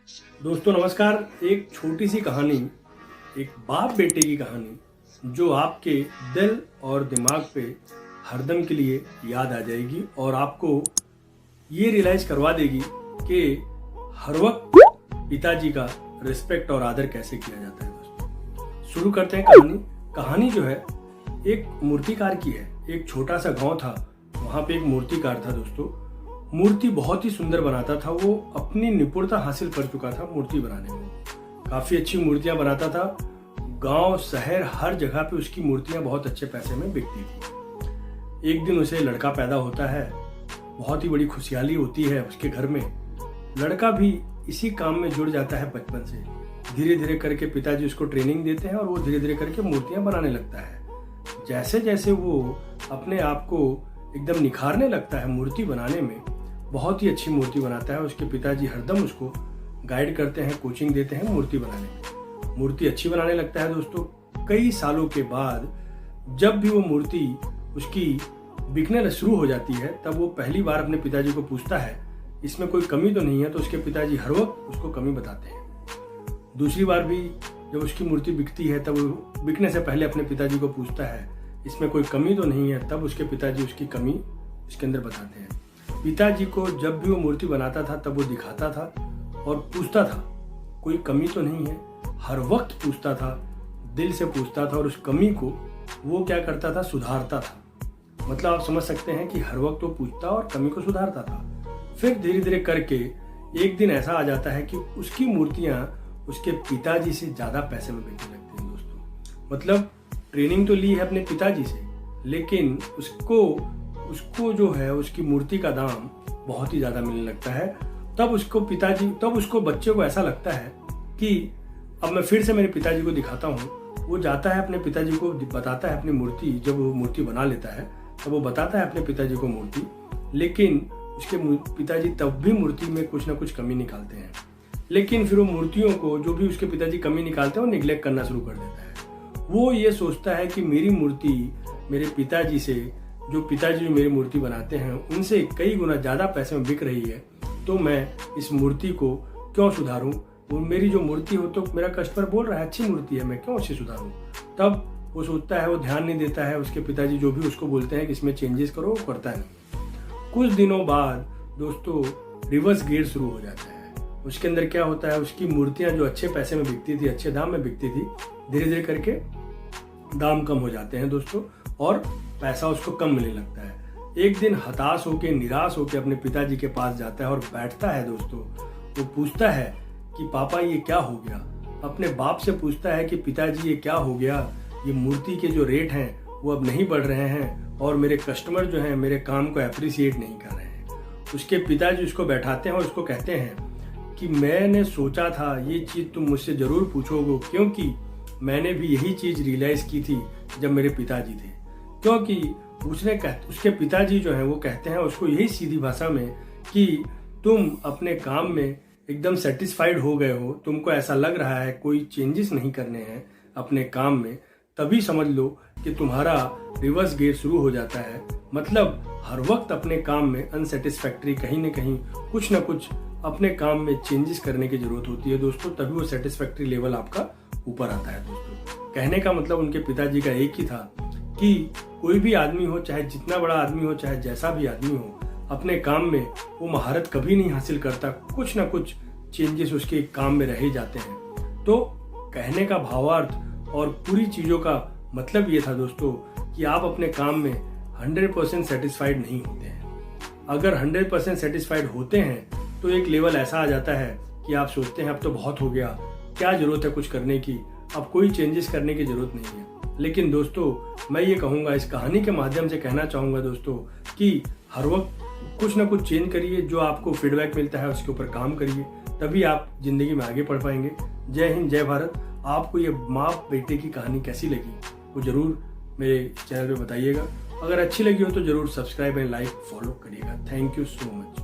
दोस्तों नमस्कार। एक छोटी सी कहानी, एक बाप बेटे की कहानी जो आपके दिल और दिमाग पे हरदम के लिए याद आ जाएगी और आपको ये रियलाइज करवा देगी कि हर वक्त पिताजी का रिस्पेक्ट और आदर कैसे किया जाता है। दोस्तों शुरू करते हैं कहानी। कहानी जो है एक मूर्तिकार की है। एक छोटा सा गांव था, वहाँ पे एक मूर्तिकार था। दोस्तों मूर्ति बहुत ही सुंदर बनाता था। वो अपनी निपुणता हासिल कर चुका था मूर्ति बनाने में। काफी अच्छी मूर्तियां बनाता था। गांव शहर हर जगह पे उसकी मूर्तियां बहुत अच्छे पैसे में बिकती थी। एक दिन उसे लड़का पैदा होता है। बहुत ही बड़ी खुशहाली होती है उसके घर में। लड़का भी इसी काम में जुड़ जाता है बचपन से। धीरे धीरे करके पिताजी उसको ट्रेनिंग देते हैं और वो धीरे धीरे करके मूर्तियां बनाने लगता है। जैसे जैसे वो अपने आप को एकदम निखारने लगता है मूर्ति बनाने में, बहुत ही अच्छी मूर्ति बनाता है। उसके पिताजी हरदम उसको गाइड करते हैं, कोचिंग देते हैं मूर्ति बनाने में। मूर्ति अच्छी बनाने लगता है। दोस्तों कई सालों के बाद जब भी वो मूर्ति उसकी बिकने शुरू हो जाती है, तब वो पहली बार अपने पिताजी को पूछता है इसमें कोई कमी तो नहीं है, तो उसके पिताजी हर वक्त उसको कमी बताते हैं। दूसरी बार भी जब उसकी मूर्ति बिकती है, तब वो बिकने से पहले अपने पिताजी को पूछता है इसमें कोई कमी तो नहीं है, तब उसके पिताजी उसकी कमी उसके अंदर बताते हैं। पिताजी को जब भी वो मूर्ति बनाता था तब वो दिखाता था और पूछता था कोई कमी तो नहीं है। हर वक्त पूछता था, दिल से पूछता था और उस कमी को वो क्या करता था, सुधारता था। मतलब आप समझ सकते हैं कि हर वक्त वो पूछता और कमी को सुधारता था। फिर धीरे धीरे करके एक दिन ऐसा आ जाता है कि उसकी मूर्तियां उसके पिताजी से ज्यादा पैसे में बिकने लगती हैं। दोस्तों मतलब ट्रेनिंग तो ली है अपने पिताजी से, लेकिन उसको जो है उसकी मूर्ति का दाम बहुत ही ज्यादा मिलने लगता है। तब उसको बच्चे को ऐसा लगता है कि अब मैं फिर से मेरे पिताजी को दिखाता हूँ। वो जाता है अपने पिताजी को बताता है अपनी मूर्ति। जब वो मूर्ति बना लेता है तब वो बताता है अपने पिताजी को मूर्ति, लेकिन उसके पिताजी तब भी मूर्ति में कुछ ना कुछ कमी निकालते हैं। लेकिन फिर वो मूर्तियों को जो भी उसके पिताजी कमी निकालते हैं वो निग्लेक्ट करना शुरू कर देता है। वो ये सोचता है कि मेरी मूर्ति मेरे पिताजी से, जो पिताजी जो मेरी मूर्ति बनाते हैं उनसे कई गुना ज़्यादा पैसे में बिक रही है, तो मैं इस मूर्ति को क्यों सुधारूं। वो मेरी जो मूर्ति हो, तो मेरा कस्टमर बोल रहा है अच्छी मूर्ति है, मैं क्यों अच्छी सुधारूं। तब वो सोचता है, वो ध्यान नहीं देता है। उसके पिताजी जो भी उसको बोलते हैं कि इसमें चेंजेस करो, वो करता है नहीं। कुछ दिनों बाद दोस्तों रिवर्स गियर शुरू हो जाता है। उसके अंदर क्या होता है, उसकी मूर्तियाँ जो अच्छे पैसे में बिकती थी, अच्छे दाम में बिकती थी, धीरे धीरे करके दाम कम हो जाते हैं दोस्तों और पैसा उसको कम मिलने लगता है। एक दिन हताश होकर, निराश होकर अपने पिताजी के पास जाता है और बैठता है। दोस्तों वो पूछता है कि पापा ये क्या हो गया। अपने बाप से पूछता है कि पिताजी ये क्या हो गया, ये मूर्ति के जो रेट हैं वो अब नहीं बढ़ रहे हैं और मेरे कस्टमर जो हैं मेरे काम को अप्रिशिएट नहीं कर रहे हैं। उसके पिताजी उसको बैठाते हैं और उसको कहते हैं कि मैंने सोचा था ये चीज़ तुम मुझसे ज़रूर पूछोगे, क्योंकि मैंने भी यही चीज़ रियलाइज़ की थी जब मेरे पिताजी थे। क्योंकि उसके पिताजी जो हैं वो कहते हैं उसको यही सीधी भाषा में कि तुम अपने काम में एकदम सेटिस्फाइड हो गए हो, तुमको ऐसा लग रहा है कोई चेंजेस नहीं करने हैं अपने काम में, तभी समझ लो कि तुम्हारा रिवर्स गियर शुरू हो जाता है। मतलब हर वक्त अपने काम में अनसेटिस्फैक्ट्री, कहीं ना कहीं कुछ ना कुछ अपने काम में चेंजेस करने की जरूरत होती है दोस्तों, तभी वो सेटिस्फैक्ट्री लेवल आपका ऊपर आता है। दोस्तों कहने का मतलब उनके पिताजी का एक ही था कि कोई भी आदमी हो, चाहे जितना बड़ा आदमी हो, चाहे जैसा भी आदमी हो, अपने काम में वो महारत कभी नहीं हासिल करता, कुछ ना कुछ चेंजेस उसके काम में रह जाते हैं। तो कहने का भावार्थ और पूरी चीज़ों का मतलब ये था दोस्तों कि आप अपने काम में 100% सेटिस्फाइड नहीं होते हैं। अगर 100% सेटिस्फाइड होते हैं तो एक लेवल ऐसा आ जाता है कि आप सोचते हैं अब तो बहुत हो गया, क्या जरूरत है कुछ करने की, अब कोई चेंजेस करने की जरूरत नहीं है। लेकिन दोस्तों मैं ये कहूँगा, इस कहानी के माध्यम से कहना चाहूँगा दोस्तों कि हर वक्त कुछ ना कुछ चेंज करिए। जो आपको फीडबैक मिलता है उसके ऊपर काम करिए, तभी आप जिंदगी में आगे बढ़ पाएंगे। जय हिंद, जय भारत। आपको ये माँ बेटे की कहानी कैसी लगी वो जरूर मेरे चैनल पे बताइएगा। अगर अच्छी लगी हो तो जरूर सब्सक्राइब एंड लाइक फॉलो करिएगा। Thank you so much.